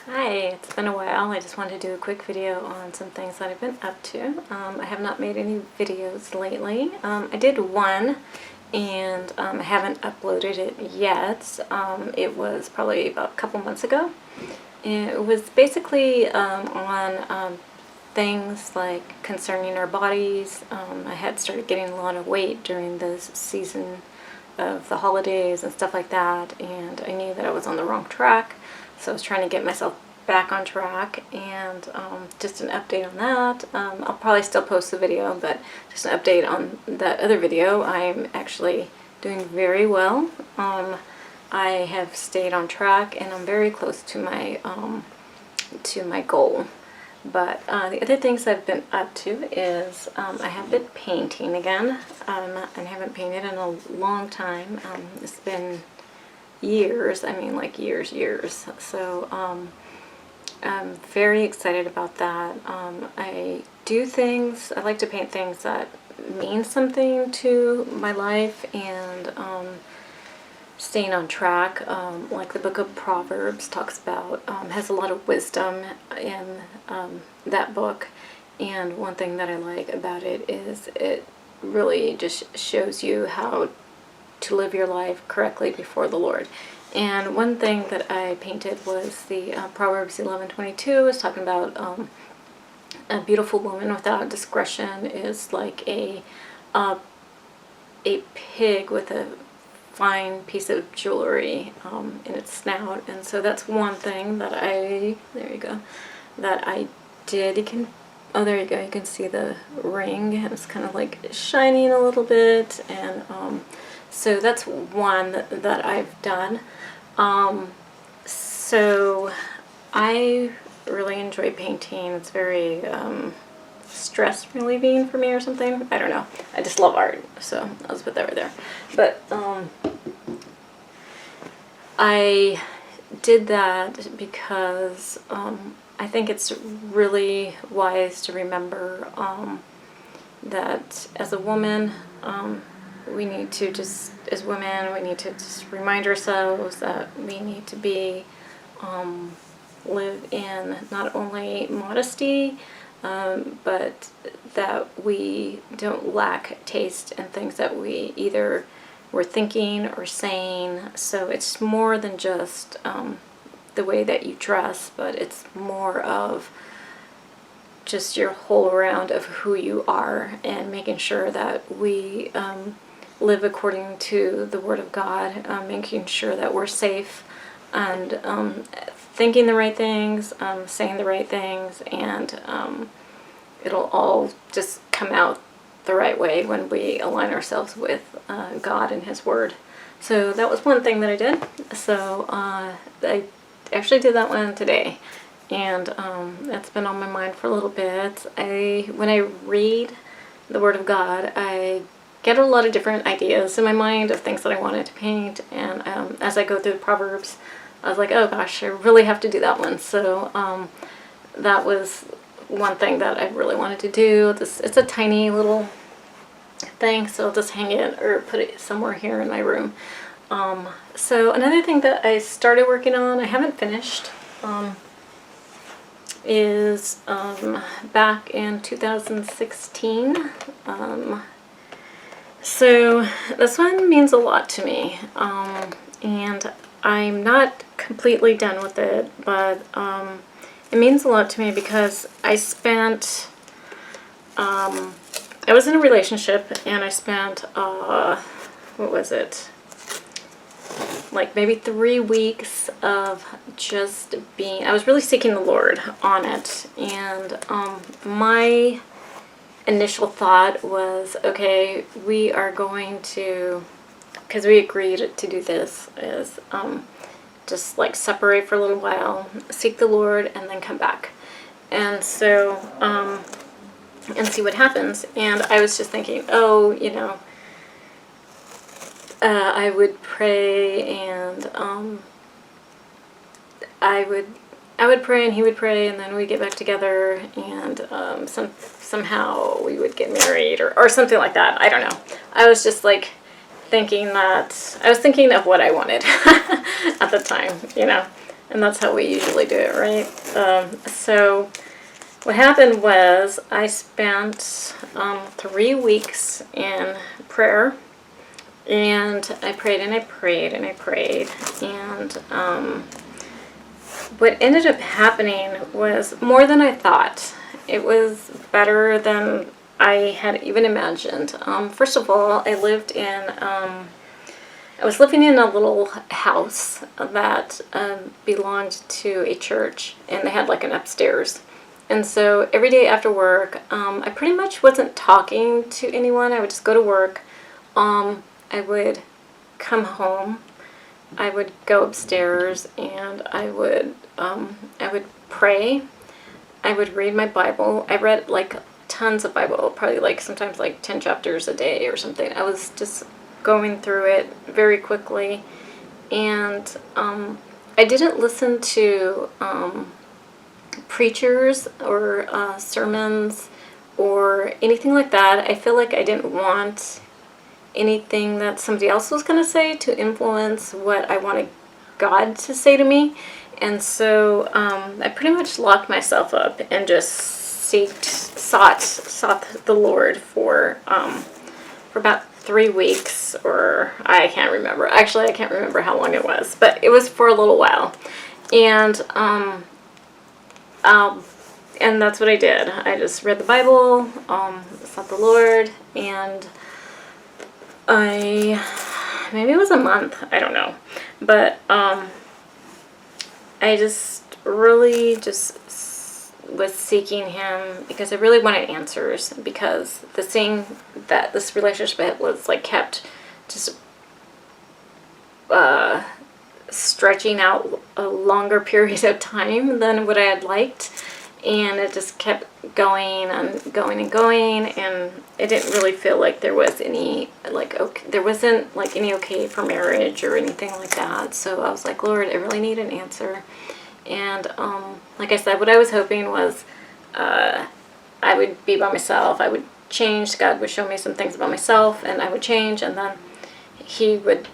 Hi, it's been a while. I just wanted to do a quick video on some things that I've been up to. I have not made any videos lately. I did one, and I haven't uploaded it yet. It was probably about a couple months ago. And it was basically on things like concerning our bodies. I had started getting a lot of weight during this season of the holidays and stuff like that, and I knew that I was on the wrong track. So I was trying to get myself back on track, and just an update on that. I'll probably still post the video, but just an update on that other video. I'm actually doing very well. I have stayed on track, and I'm very close to my goal. But the other things I've been up to is I have been painting again. I haven't painted in a long time. It's been years, I mean like years. So I'm very excited about that. I like to paint things that mean something to my life, and staying on track, like the book of Proverbs talks about, has a lot of wisdom in that book, and one thing that I like about it is it really just shows you how to live your life correctly before the Lord. And one thing that I painted was the Proverbs 11:22 is talking about a beautiful woman without discretion is like a pig with a fine piece of jewelry in its snout. And so that's one thing that that I did. Oh, there you go, you can see the ring. It's kind of like shining a little bit, and so that's one that I've done. So I really enjoy painting. It's very stress relieving for me or something. I don't know. I just love art, so I'll just put that right there. But I did that because I think it's really wise to remember that as a woman, we need to just, as women, we need to just remind ourselves that we need to be, live in not only modesty, but that we don't lack taste in things that we either were thinking or saying. So it's more than just the way that you dress, but it's more of just your whole around of who you are, and making sure that we live according to the Word of God, making sure that we're safe, and thinking the right things, saying the right things, and it'll all just come out the right way when we align ourselves with God and His Word. So that was one thing that I did. So I actually did that one today, and it's been on my mind for a little bit. When I read the Word of God, I get a lot of different ideas in my mind of things that I wanted to paint, and as I go through the Proverbs, I was like, oh gosh, I really have to do that one. So that was one thing that I really wanted to do. It's a tiny little thing, so I'll just hang it or put it somewhere here in my room. So another thing that I started working on, I haven't finished, is back in 2016. So this one means a lot to me, and I'm not completely done with it, but it means a lot to me because I spent, I was in a relationship, and I spent, what was it, like maybe 3 weeks of just being, I was really seeking the Lord on it, and my initial thought was, okay, we are going to, because we agreed to do this, is just like separate for a little while, seek the Lord, and then come back. And so, and see what happens. And I was just thinking, oh, you know, I would pray, and I would pray, and he would pray, and then we'd get back together, and somehow we would get married, or something like that. I don't know. I was just like thinking of what I wanted at the time, you know. And that's how we usually do it, right? So what happened was I spent 3 weeks in prayer, and I prayed and I prayed and I prayed, and what ended up happening was more than I thought. It was better than I had even imagined. First of all, I was living in a little house that belonged to a church, and they had like an upstairs. And so every day after work, I pretty much wasn't talking to anyone. I would just go to work. I would come home. I would go upstairs, and I would pray. I would read my Bible. I read like tons of Bible, probably like sometimes like 10 chapters a day or something. I was just going through it very quickly, and I didn't listen to preachers or sermons or anything like that. I feel like I didn't want anything that somebody else was going to say to influence what I wanted God to say to me. And so I pretty much locked myself up and just sought the Lord for about 3 weeks, or I can't remember. Actually, I can't remember how long it was, but it was for a little while. And that's what I did. I just read the Bible, sought the Lord, and maybe it was a month, I don't know, but I just really just was seeking Him because I really wanted answers, because the thing that this relationship was like kept just stretching out a longer period of time than what I had liked, and it just kept going and going and going, and it didn't really feel like there was any there wasn't like any okay for marriage or anything like that. So I was like, Lord, I really need an answer. And like I said, what I was hoping was I would be by myself. I would change. God would show me some things about myself, and I would change, and then He would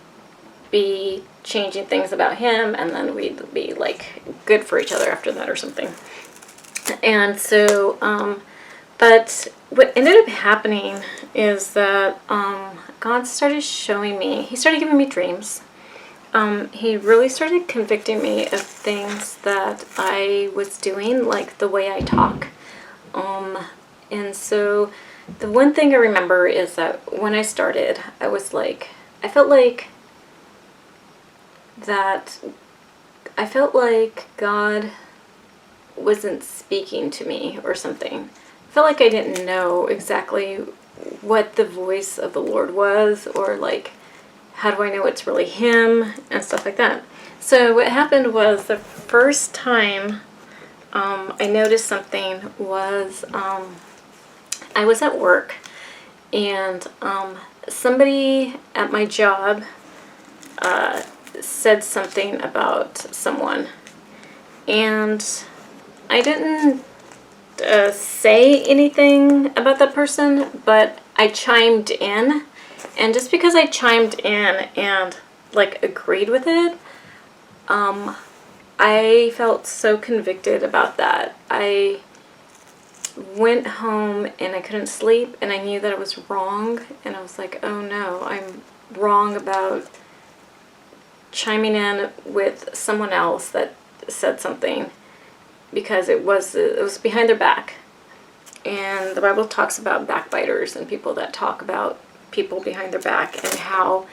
be changing things about Him, and then we'd be like good for each other after that or something. And so, but what ended up happening is that God started showing me, He started giving me dreams. He really started convicting me of things that I was doing, like the way I talk. And so the one thing I remember is that when I started, I felt like God wasn't speaking to me or something. I felt like I didn't know exactly what the voice of the Lord was, or like, how do I know it's really Him, and stuff like that. So what happened was, the first time I noticed something was I was at work, and somebody at my job said something about someone, and I didn't say anything about that person, but I chimed in. And just because I chimed in and like agreed with it, I felt so convicted about that. I went home and I couldn't sleep, and I knew that I was wrong, and I was like, oh no, I'm wrong about chiming in with someone else that said something, because it was behind their back. And the Bible talks about backbiters and people that talk about people behind their back, and how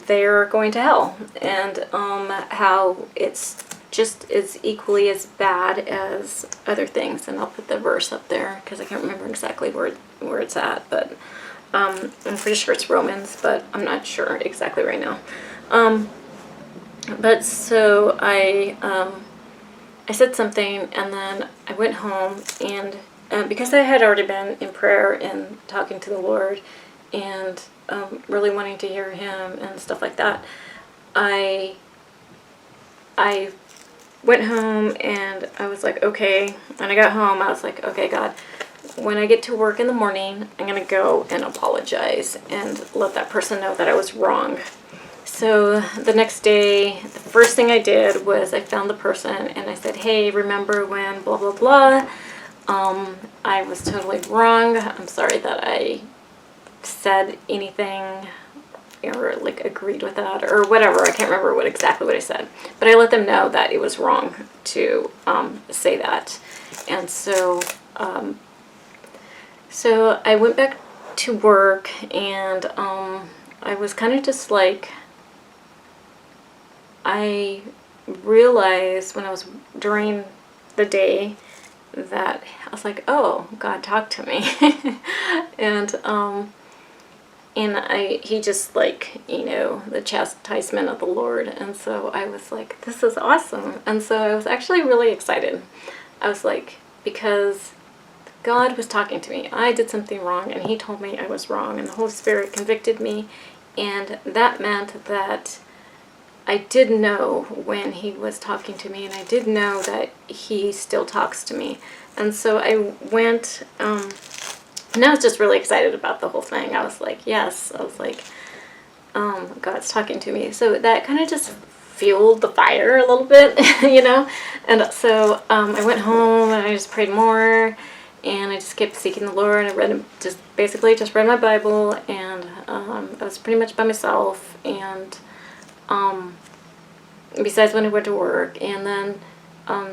they're going to hell, and how it's just as equally as bad as other things. And I'll put the verse up there because I can't remember exactly where it's at, but I'm pretty sure it's Romans, but I'm not sure exactly right now. But so I said something, and then I went home, and because I had already been in prayer and talking to the Lord, and really wanting to hear Him and stuff like that, I went home, and I was like, okay. When I got home, I was like, okay, God, when I get to work in the morning, I'm going to go and apologize and let that person know that I was wrong. So the next day, the first thing I did was I found the person and I said, hey, remember when blah, blah, blah. I was totally wrong. I'm sorry that I said anything or like agreed with that or whatever. I can't remember exactly what I said. But I let them know that it was wrong to say that. And so, so I went back to work and I was kind of just like, I realized when I was during the day that I was like, oh, God talked to me. and he just like, you know, the chastisement of the Lord. And so I was like, this is awesome. And so I was actually really excited. I was like, because God was talking to me. I did something wrong and he told me I was wrong and the Holy Spirit convicted me. And that meant that I did know when he was talking to me, and I did know that he still talks to me. And so I went, and I was just really excited about the whole thing. I was like, yes. I was like, God's talking to me. So that kind of just fueled the fire a little bit, you know? And so I went home and I just prayed more, and I just kept seeking the Lord. I read, basically just read my Bible, and I was pretty much by myself, and besides when I went to work, and then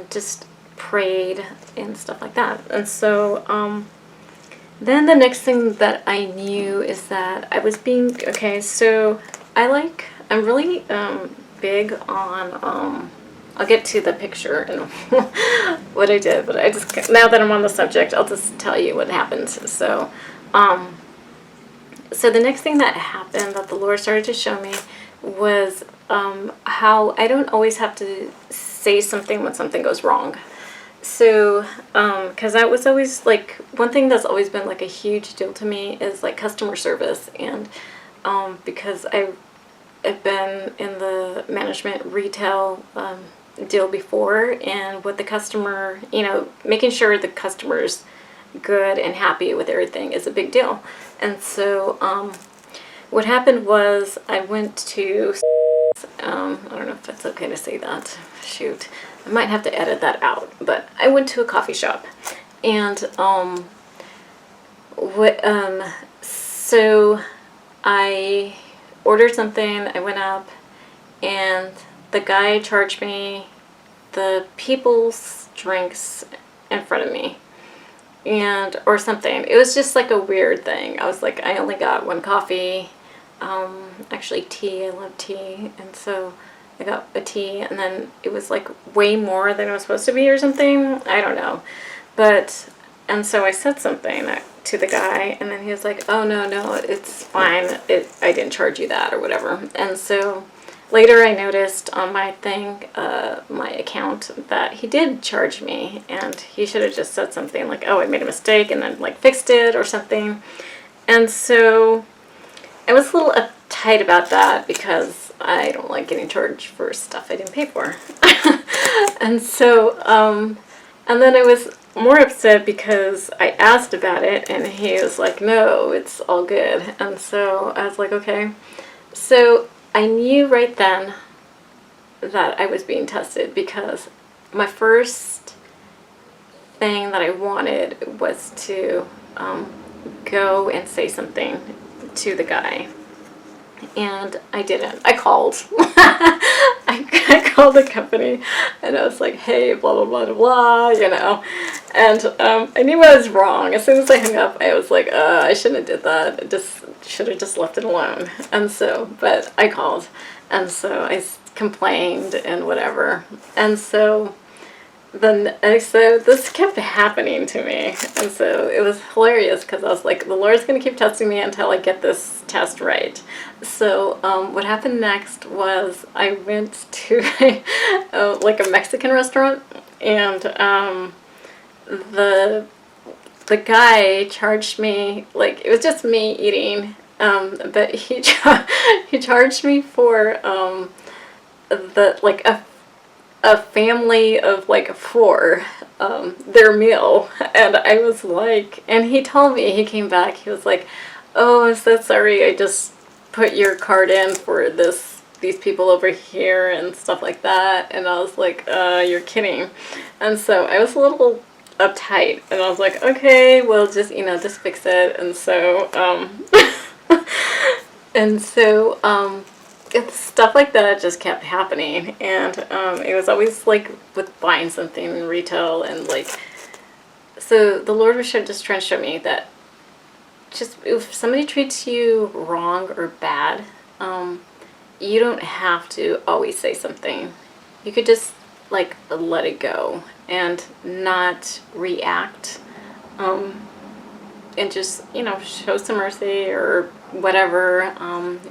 just prayed and stuff like that. And so then the next thing that I knew is that I was being, okay, so I'm really big on, I'll get to the picture and what I did, but now that I'm on the subject, I'll just tell you what happened. So, so the next thing that happened that the Lord started to show me was how I don't always have to say something when something goes wrong. So, because that was always like, one thing that's always been like a huge deal to me is like customer service. And because I've been in the management retail deal before, and with the customer, you know, making sure the customer's good and happy with everything is a big deal. And so what happened was I went to, I don't know if it's okay to say that, shoot, I might have to edit that out, but I went to a coffee shop, and so I ordered something, I went up, and the guy charged me the people's drinks in front of me, and or something. It was just like a weird thing. I was like, I only got one coffee, actually tea, I love tea, and so I got a tea, and then it was like way more than it was supposed to be or something. I don't know. But, and so I said something to the guy, and then he was like, oh, no, it's fine. I didn't charge you that or whatever. And so later I noticed on my thing, my account, that he did charge me, and he should have just said something like, oh, I made a mistake, and then like fixed it or something. And so I was a little uptight about that because I don't like getting charged for stuff I didn't pay for. And so, and then I was more upset because I asked about it, and he was like, no, it's all good. And so I was like, okay. So I knew right then that I was being tested, because my first thing that I wanted was to go and say something to the guy, and I didn't. I called. I called the company, and I was like, hey, blah, blah, blah, blah, you know, and I knew I was wrong. As soon as I hung up, I was like, I shouldn't have did that. I just should have just left it alone. And so, but I called, and so I complained and whatever, and so so this kept happening to me, and so it was hilarious because I was like, the Lord's going to keep testing me until I get this test right. So what happened next was I went to like a Mexican restaurant, and the guy charged me, like, it was just me eating, but he charged me for a family of like 4, their meal. And I was like, and he told me, he came back, he was like, oh, I'm so sorry, I just put your card in for this these people over here and stuff like that. And I was like, you're kidding. And so I was a little uptight, and I was like, okay, well, just, you know, just fix it. And so, and so, stuff like that just kept happening. And it was always like with buying something in retail, and like, so the Lord was just trying to show me that just if somebody treats you wrong or bad, you don't have to always say something. You could just like let it go and not react, and just, you know, show some mercy or whatever,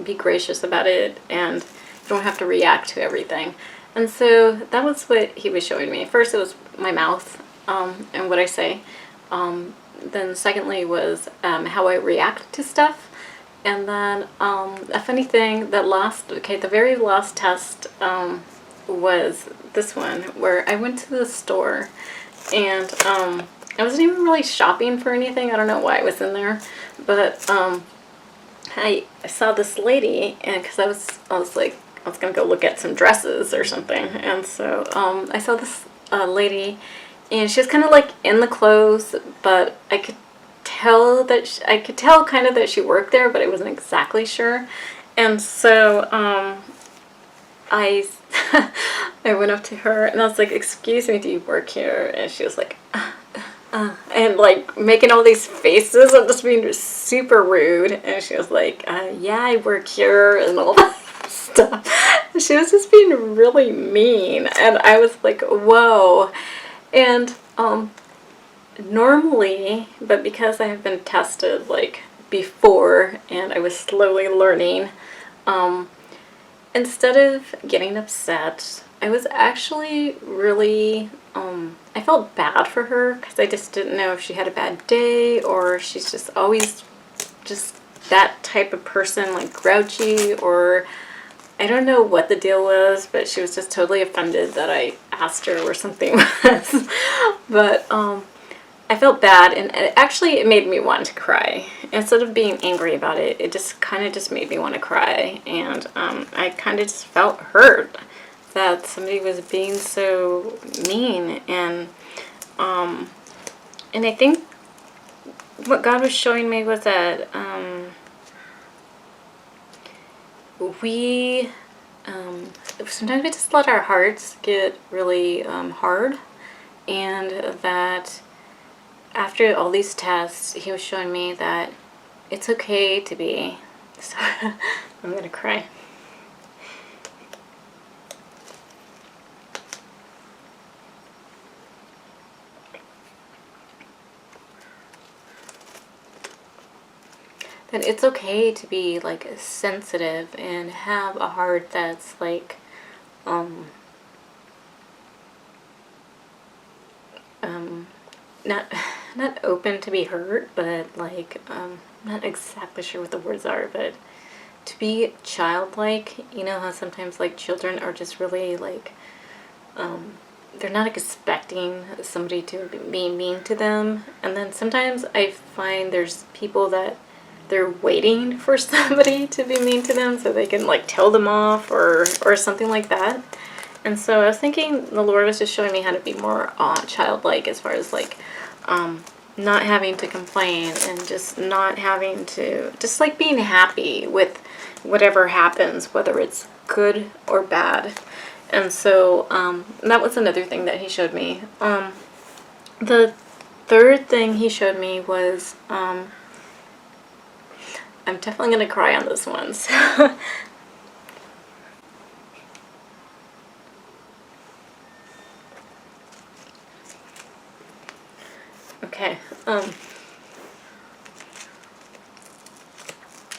be gracious about it, and you don't have to react to everything. And so that was what he was showing me. First it was my mouth, and what I say. Then secondly was how I react to stuff. And then a funny thing, the very last test was this one, where I went to the store, and I wasn't even really shopping for anything. I don't know why I was in there, but I saw this lady, and because I was like, I was gonna go look at some dresses or something, and so I saw this lady, and she was kind of like in the clothes, but I could tell kind of that she worked there, but I wasn't exactly sure. And so I I went up to her, and I was like, excuse me, do you work here? And she was like, and like making all these faces and just being super rude. And she was like, yeah, I work here, and all that stuff. She was just being really mean, and I was like, whoa. And normally, but because I have been tested like before and I was slowly learning, instead of getting upset, I was actually really, I felt bad for her, because I just didn't know if she had a bad day, or she's just always just that type of person, like grouchy, or I don't know what the deal was, but she was just totally offended that I asked her where something was. But I felt bad, and it made me want to cry. Instead of being angry about it, it just kind of just made me want to cry. And I kind of just felt hurt that somebody was being so mean. And I think what God was showing me was that we sometimes we just let our hearts get really hard, and that after all these tests, he was showing me that it's okay to be. So I'm gonna cry. That it's okay to be like sensitive and have a heart that's like not open to be hurt, but like not exactly sure what the words are, but to be childlike. You know how sometimes like children are just really like they're not expecting somebody to be mean to them, and then sometimes I find there's people that they're waiting for somebody to be mean to them so they can like tell them off, or something like that. And so I was thinking the Lord was just showing me how to be more childlike, as far as like not having to complain, and just not having to, just like being happy with whatever happens, whether it's good or bad. And so that was another thing that he showed me. The third thing he showed me was, I'm definitely going to cry on this one. So okay.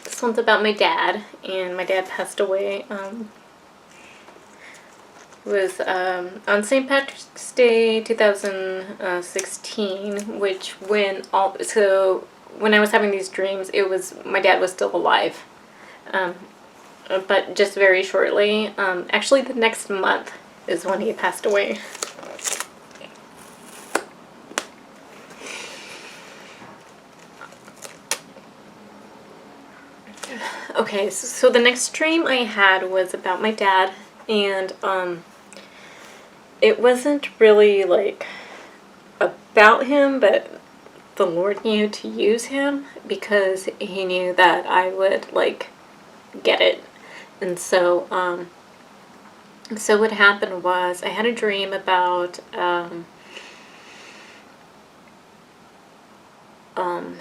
This one's about my dad, and my dad passed away. Was on St. Patrick's Day 2016, which when I was having these dreams, it was my dad was still alive, but just very shortly. Actually, the next month is when he passed away. Okay, so the next dream I had was about my dad, and it wasn't really like about him, but the Lord knew to use him because he knew that I would like get it. And so what happened was I had a dream about I don't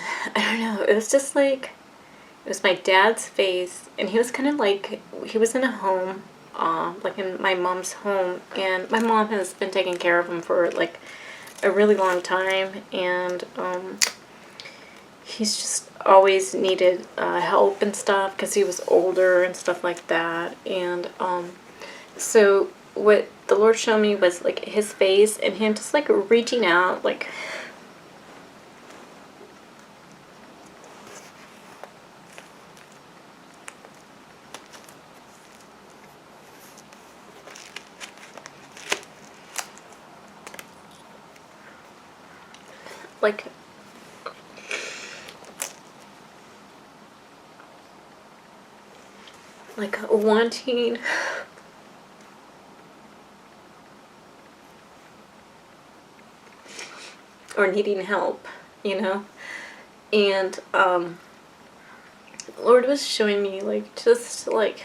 know, it was just like it was my dad's face, and he was kind of like, he was in a home, like in my mom's home, and my mom has been taking care of him for like a really long time, and he's just always needed help and stuff because he was older and stuff like that, and so what the Lord showed me was like his face and him just like reaching out, like wanting or needing help, you know? And Lord was showing me like just like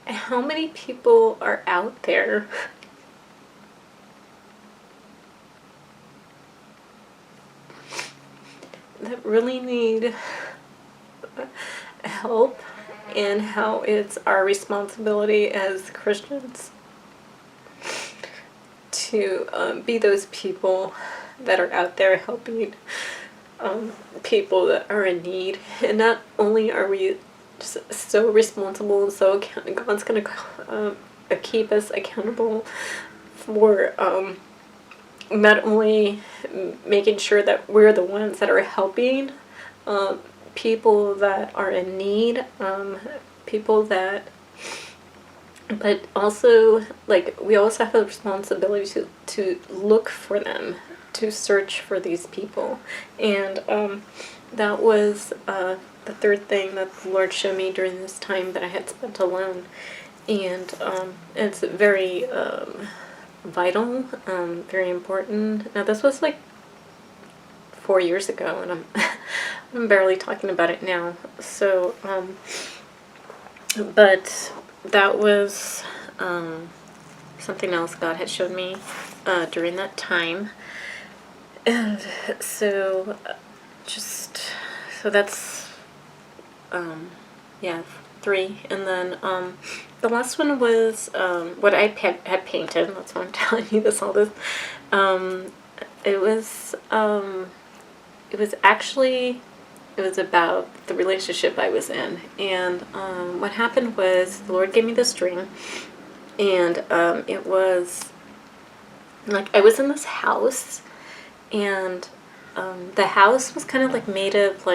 how many people are out there that really need help, and how it's our responsibility as Christians to be those people that are out there helping people that are in need. And not only are we just so responsible and so God's going to keep us accountable for not only making sure that we're the ones that are helping people that are in need, people that, but also like we also have a responsibility to look for them, to search for these people. And that was the third thing that the Lord showed me during this time that I had spent alone. And it's very vital, very important. Now this was like 4 years ago, and I'm barely talking about it now. So, but that was something else God had showed me during that time. And so, so that's, yeah, 3. And then the last one was what I had painted. That's why I'm telling you all this. It was actually, it was about the relationship I was in. And what happened was the Lord gave me this dream, and it was like I was in this house, and the house was kind of like made of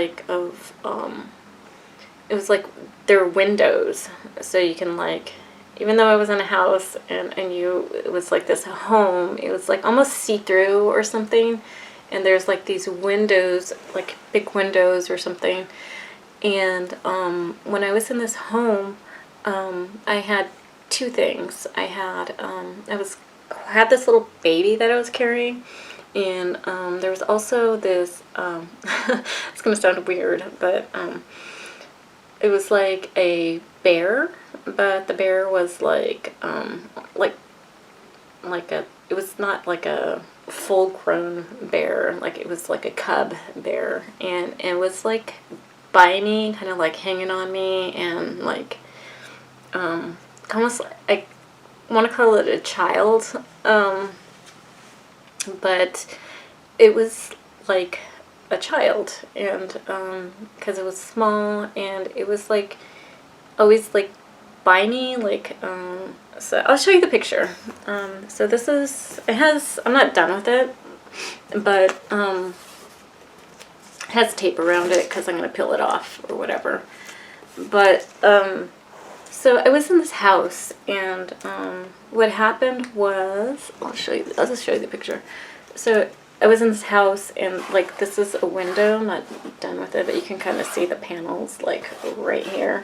it was like there were windows, so you can like, even though I was in a house and I knew it was like this home, it was like almost see-through or something. And there's like these windows, like big windows or something. And when I was in this home, I had 2 things. I had this little baby that I was carrying, and there was also this. It's gonna sound weird, but it was like a bear, but the bear was like it was not like a full-grown bear, like it was like a cub bear, and it was like by me, kind of like hanging on me, and like almost, I want to call it a child, but it was like a child, and because it was small, and it was like always like by me, like so I'll show you the picture. So this is, it has, I'm not done with it, but it has tape around it because I'm going to peel it off or whatever. But So I was in this house, and what happened was, I'll just show you the picture. So I was in this house, and like this is a window. I'm not done with it, but you can kind of see the panels like right here.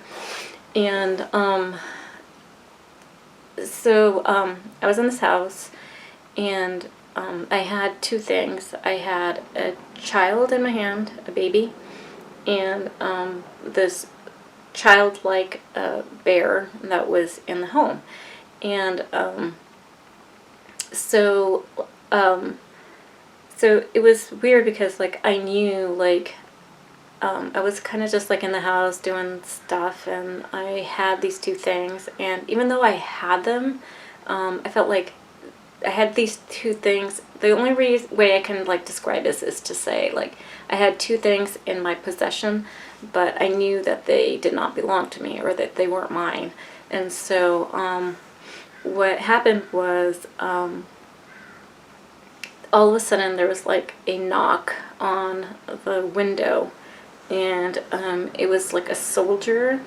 And I was in this house, and I had two things. I had a child in my hand, a baby, and this childlike bear that was in the home. And so it was weird because like I knew like I was kind of just like in the house doing stuff, and I had these two things, and even though I had them, I felt like I had these two things. The only way I can like describe this is to say like I had two things in my possession, but I knew that they did not belong to me, or that they weren't mine. And so what happened was all of a sudden there was like a knock on the window, and it was like a soldier,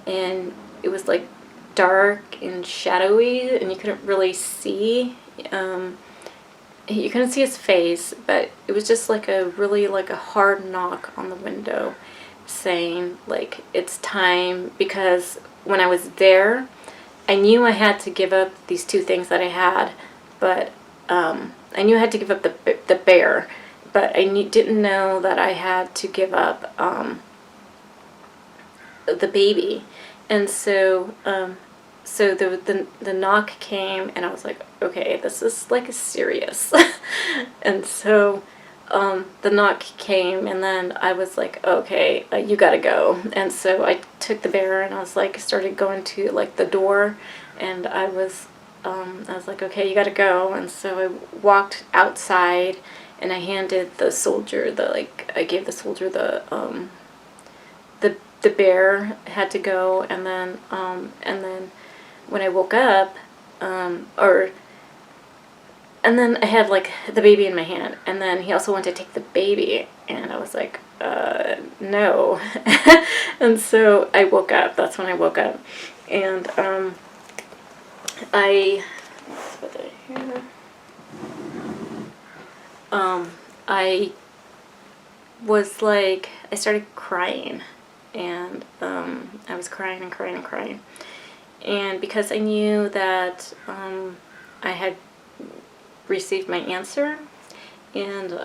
and it was like dark and shadowy, and you couldn't really see. You couldn't see his face, but it was just like a really like a hard knock on the window, saying like it's time. Because when I was there, I knew I had to give up these two things that I had, but I knew I had to give up the bear, but I didn't know that I had to give up the baby. And so so the knock came, and I was like, okay, this is like serious. And so the knock came, and then I was like, okay, you gotta go. And so I took the bear, and I was like, started going to like the door, and I was like, okay, you gotta go. And so I walked outside, and I handed the soldier I gave the soldier the bear had to go. And then when I woke up, and then I had like the baby in my hand, and then he also wanted to take the baby, and I was like, no. And so I woke up. That's when I woke up, and I was like, I started crying, and I was crying and crying and crying. And because I knew that I had received my answer, and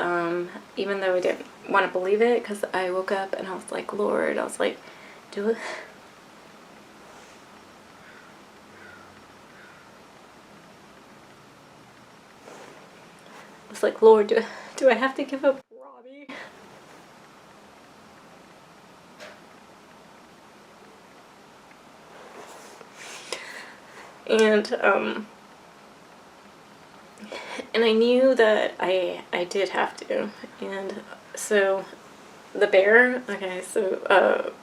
even though I didn't want to believe it, because I woke up and I was like, Lord, I was like, do it. I was like, Lord, do I have to give up Robbie? And I knew that I did have to. And so the bear, okay, so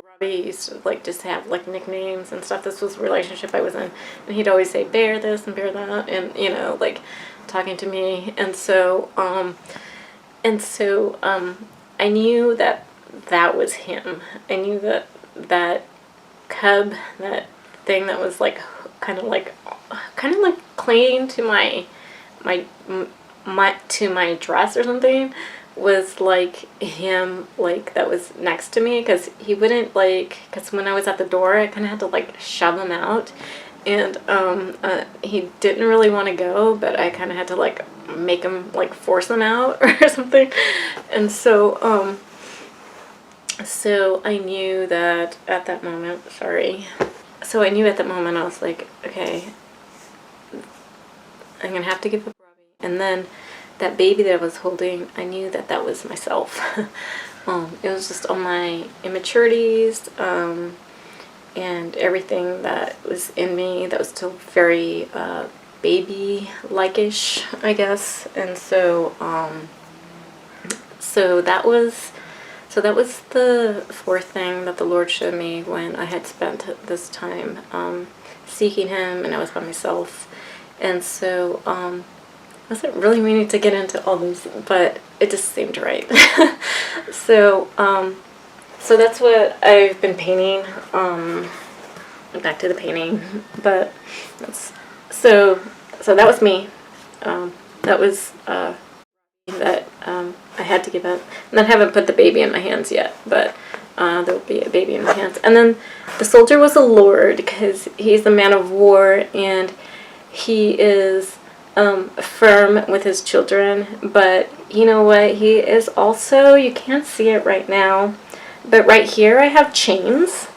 Robbie used to like just have like nicknames and stuff. This was a relationship I was in, and he'd always say bear this and bear that, and you know, like talking to me. And so I knew that that was him. I knew that cub, that thing that was like kind of like clinging to my dress or something, was like him, like that was next to me, because he wouldn't because when I was at the door I kind of had to like shove him out, and he didn't really want to go, but I kind of had to like make him like force him out or something. And so I knew that at that moment, so I knew at that moment I was like, okay, I'm gonna have to give up Robbie. And then that baby that I was holding, I knew that that was myself. It was just all my immaturities, and everything that was in me that was still very baby-like-ish, I guess. And so that was the fourth thing that the Lord showed me when I had spent this time seeking Him, and I was by myself. And so I wasn't really meaning to get into all this, but it just seemed right. So that's what I've been painting. back to the painting. But that's, so that was me. That was that I had to give up. And I haven't put the baby in my hands yet, but there will be a baby in my hands. And then the soldier was a lord, because he's a man of war, and he is firm with his children. But you know what? He is also, you can't see it right now, but right here I have chains.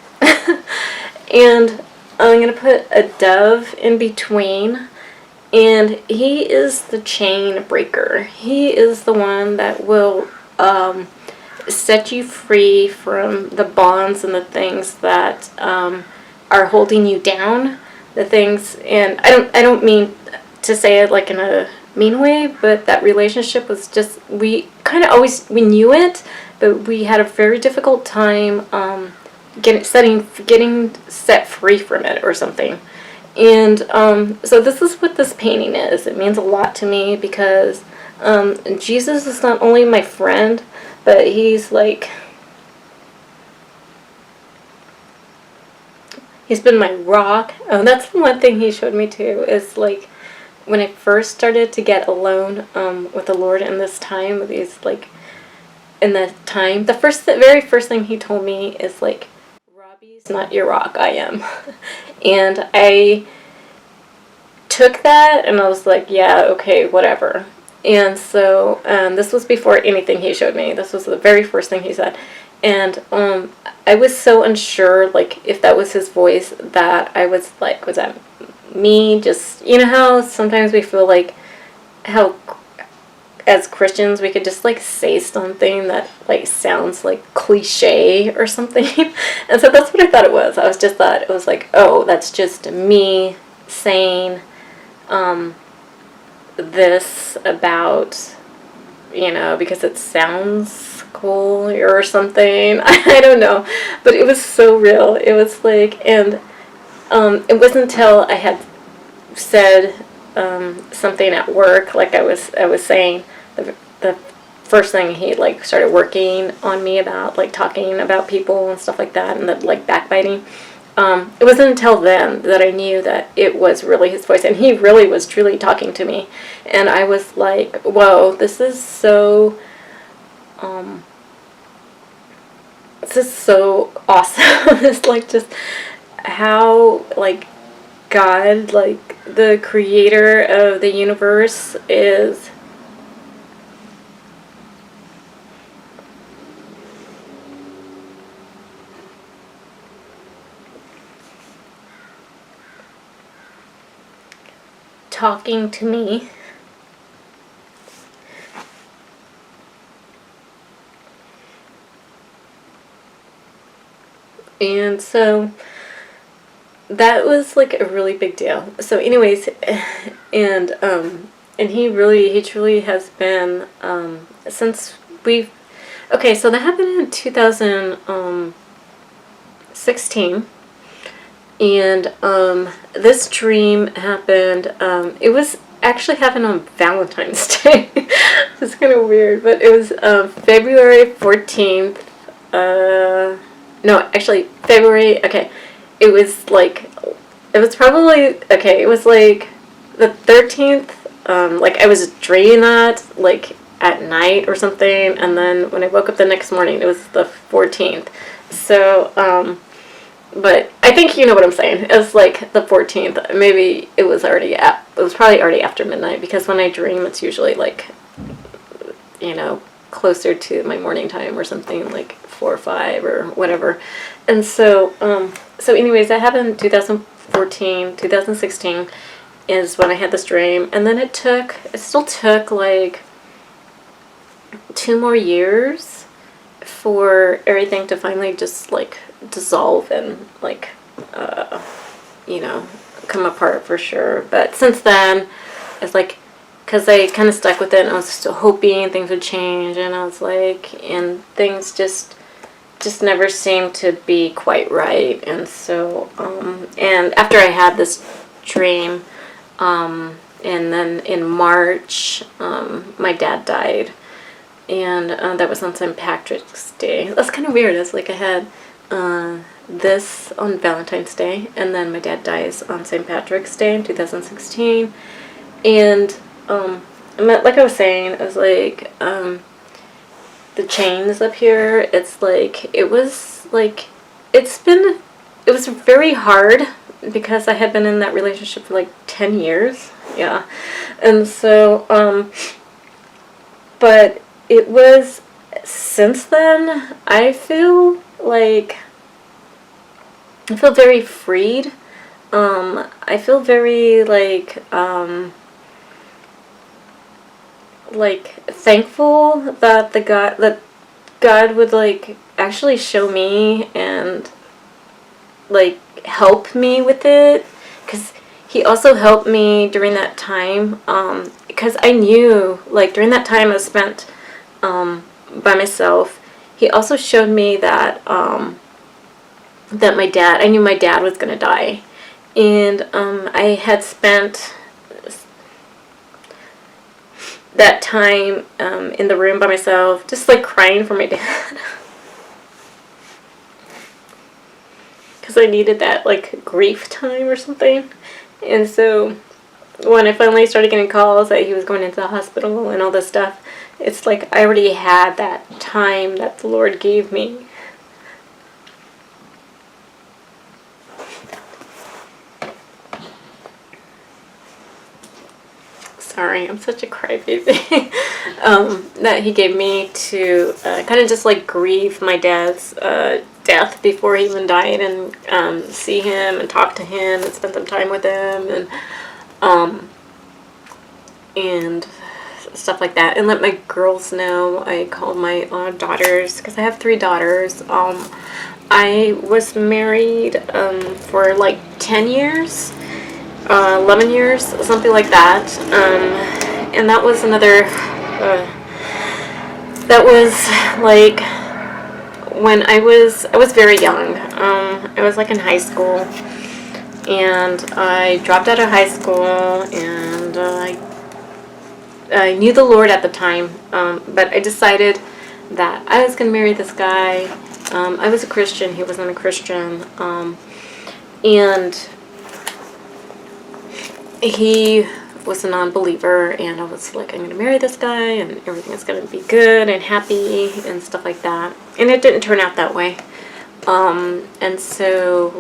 And I'm going to put a dove in between. And he is the chain breaker. He is the one that will set you free from the bonds and the things that are holding you down. The things, and I don't mean to say it like in a mean way, but that relationship was just, we kind of always, we knew it, but we had a very difficult time getting set free from it or something. And so this is what this painting is. It means a lot to me, because Jesus is not only my friend, but he's like, he's been my rock. Oh, that's the one thing he showed me too, is like when I first started to get alone with the Lord in this time, these like, in the time, the very first thing he told me is like, Robbie's not your rock, I am. And I took that and I was like, yeah, okay, whatever. And so this was before anything he showed me. This was the very first thing he said. And I was so unsure, like, if that was his voice, that I was like, was that me? Just, you know how sometimes we feel like, how as Christians we could just like say something that like sounds like cliche or something. And so that's what I thought it was. I was just thought it was like, oh, that's just me saying this about, you know, because it sounds cool or something. I don't know, but it was so real. It was like, and it wasn't until I had said something at work, like I was saying, the first thing he like started working on me about, like talking about people and stuff like that, and the like backbiting. It wasn't until then that I knew that it was really his voice, and he really was truly talking to me. And I was like, whoa, this is so awesome. It's like just how like God, like the creator of the universe, is talking to me. And so that was like a really big deal. So anyways, and he truly has been since we've, okay, so that happened in 2016. And this dream happened, it was actually happened on Valentine's Day. It's kind of weird, but it was February 14th. No, actually, February, okay. It was like, it was probably, okay, it was like the 13th. Like I was dreaming that, like at night or something. And then when I woke up the next morning, it was the 14th. So, but I think you know what I'm saying. It was like the 14th. Maybe it was probably already after midnight, because when I dream, it's usually like, you know, closer to my morning time or something, like 4 or 5 or whatever. And so, so anyways, that happened in 2014, 2016 is when I had this dream. And then it still took like 2 more years for everything to finally just like dissolve and like you know, come apart for sure. But since then, it's like, because I kind of stuck with it, and I was still hoping things would change, and I was like, and things just never seemed to be quite right. And so and after I had this dream, and then in March my dad died. And that was on St. Patrick's Day. That's kind of weird. It's like I had this on Valentine's Day, and then my dad dies on St. Patrick's Day in 2016. And like I was saying, it was like the chains up here. It's like it was very hard because I had been in that relationship for like 10 years. Yeah, and so but it was since then I feel very freed. I feel very thankful that God would actually show me and help me with it, because he also helped me during that time, because I knew during that time I spent by myself. He also showed me that I knew my dad was gonna die, and I had spent that time in the room by myself, just crying for my dad, because I needed that grief time or something. And so when I finally started getting calls that he was going into the hospital and all this stuff, it's like I already had that time that the Lord gave me. Sorry, I'm such a crybaby. That he gave me to kind of just grieve my dad's death before he even died, and see him and talk to him and spend some time with him, and stuff like that, and let my girls know. I called my daughters, because I have 3 daughters. I was married for 10 years. 11 years, something like that, and that was another, that was when I was very young. I was in high school, and I dropped out of high school, and I knew the Lord at the time, but I decided that I was going to marry this guy. I was a Christian, he wasn't a Christian, and he was a non-believer, and I was I'm going to marry this guy, and everything is going to be good and happy and stuff like that. And it didn't turn out that way. And so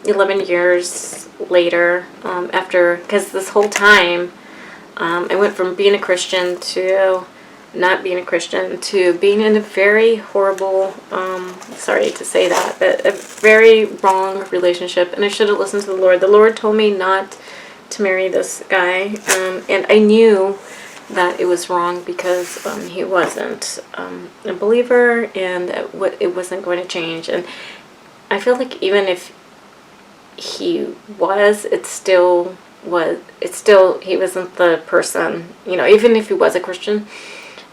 11 years later, because this whole time I went from being a Christian to not being a Christian to being in a very horrible, sorry to say that, but a very wrong relationship, and I should have listened to the Lord. The Lord told me not to marry this guy, and I knew that it was wrong because he wasn't a believer, and it wasn't going to change. And I feel even if he was, he wasn't the person, even if he was a Christian,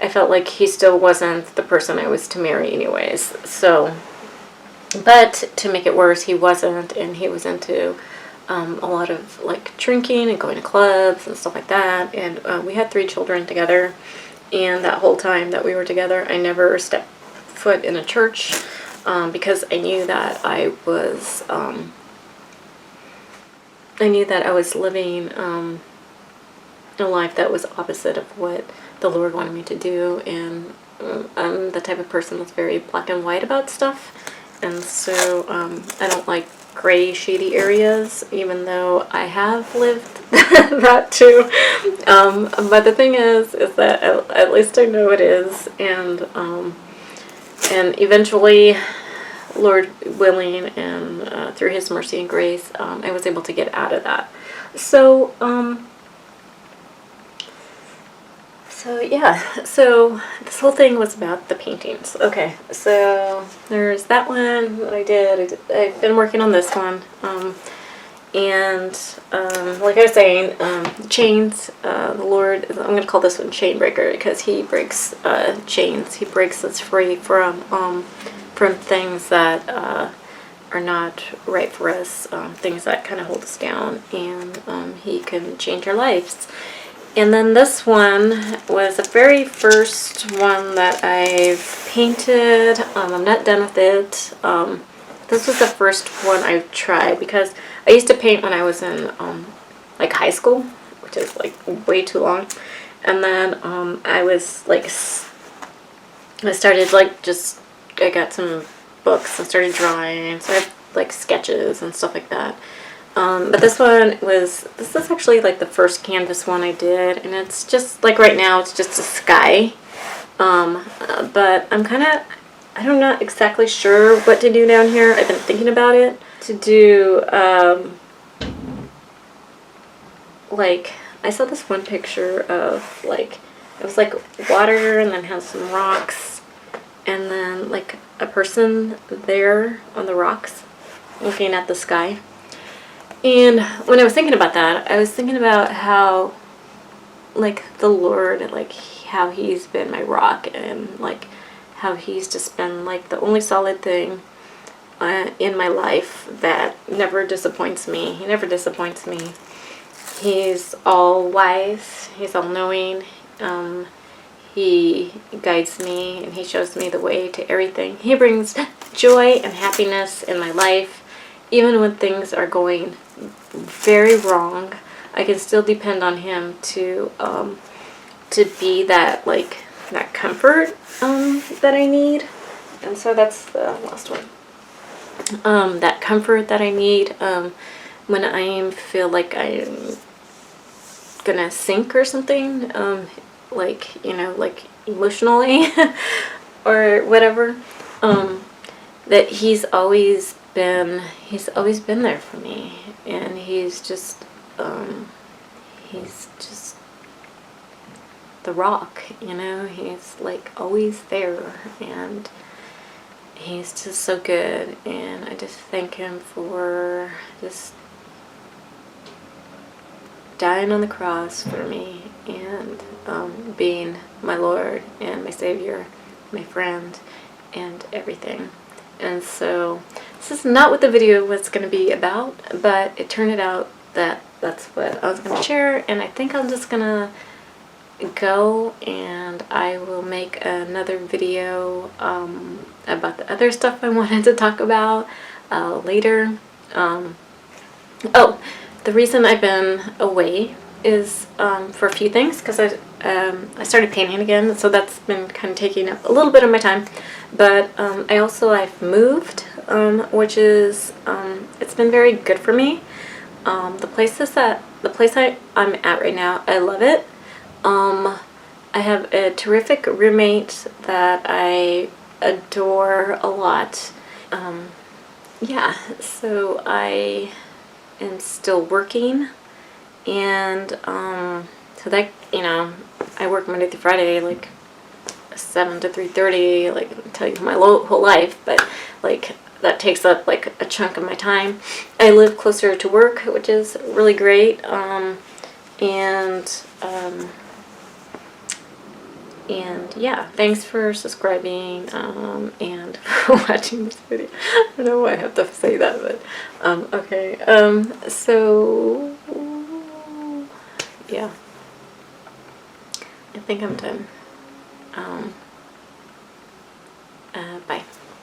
I felt he still wasn't the person I was to marry anyways. So, but to make it worse, he wasn't, and he was into a lot of drinking and going to clubs and stuff like that. And we had 3 children together, and that whole time that we were together, I never stepped foot in a church, because I knew that I was living a life that was opposite of what the Lord wanted me to do, and I'm the type of person that's very black and white about stuff, and so I don't like gray, shady areas, even though I have lived that too. But the thing is that at least I know it is, and eventually, Lord willing, and through His mercy and grace, I was able to get out of that. So yeah, so this whole thing was about the paintings. Okay, so there's that one that I did. I've been working on this one, and like I was saying, chains. The Lord, I'm going to call this one Chain Breaker, because He breaks chains. He breaks us free from things that are not right for us, things that kind of hold us down, and He can change our lives. And then this one was the very first one that I've painted. I'm not done with it. this was the first one I've tried because I used to paint when I was in like high school, which is like way too long. And then I was like, I started like just, I got some books and started drawing. So I have like sketches and stuff like that. But this is actually like the first canvas one I did, and it's just like right now it's just a sky. But I'm kind of, I'm not exactly sure what to do down here. I've been thinking about it to do, like, I saw this one picture of like, it was like water and then has some rocks and then like a person there on the rocks looking at the sky. And when I was thinking about that, I was thinking about how, like, the Lord, like, how He's been my rock, and, like, how He's just been, like, the only solid thing in my life that never disappoints me. He never disappoints me. He's all wise. He's all knowing. He guides me, and He shows me the way to everything. He brings joy and happiness in my life. Even when things are going very wrong, I can still depend on Him to be that, like, that comfort that I need. And so that's the last one. That comfort that I need when I feel like I'm gonna sink or something, like, you know, like emotionally or whatever. That He's always been there for me, and he's just the rock, you know. He's like always there, and He's just so good, and I just thank Him for just dying on the cross for me, and being my Lord and my Savior, my friend, and everything. And so this is not what the video was going to be about, but it turned out that that's what I was going to share, and I think I'm just going to go and I will make another video about the other stuff I wanted to talk about later. Oh, the reason I've been away is for a few things, because I started painting again, so that's been kind of taking up a little bit of my time. But I've moved, which is it's been very good for me. The place I'm at right now, I love it. I have a terrific roommate that I adore a lot. Yeah, so I am still working, and so that, you know, I work Monday through Friday, like 7 to 3:30, like I tell you my whole life, but like that takes up like a chunk of my time. I live closer to work, which is really great, and yeah, thanks for subscribing and for watching this video. I don't know why I have to say that, but okay. So yeah, I think I'm done.